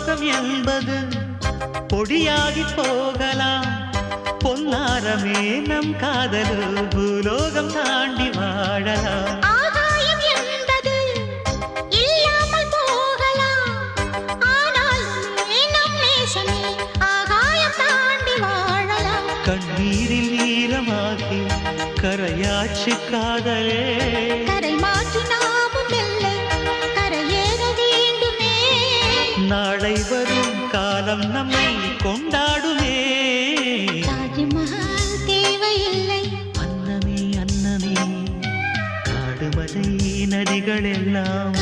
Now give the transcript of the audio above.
பூலோகம் என்பது பொடியாகி போகலாம். பொன்னாரமே நம் காதலு பூலோகம் தாண்டி வாழலாம். ஆகாயம் என்பது இல்லாமல் போகலாம். ஆனால் நம் நேசமே ஆகாயம் தாண்டி வாழலாம். கண்ணீரில் ஈரமாகி கரையாட்சி காதலே. கரை மாற்றி நாமும் வெல்ல கரையேற வேண்டுமே. நாளை வரும் காலம் நம்மை கொண்டாடுமே. தாஜ்மஹால் தேவையில்லை. அன்னமே அன்னமே காடுமலை நதிகள் எல்லாம்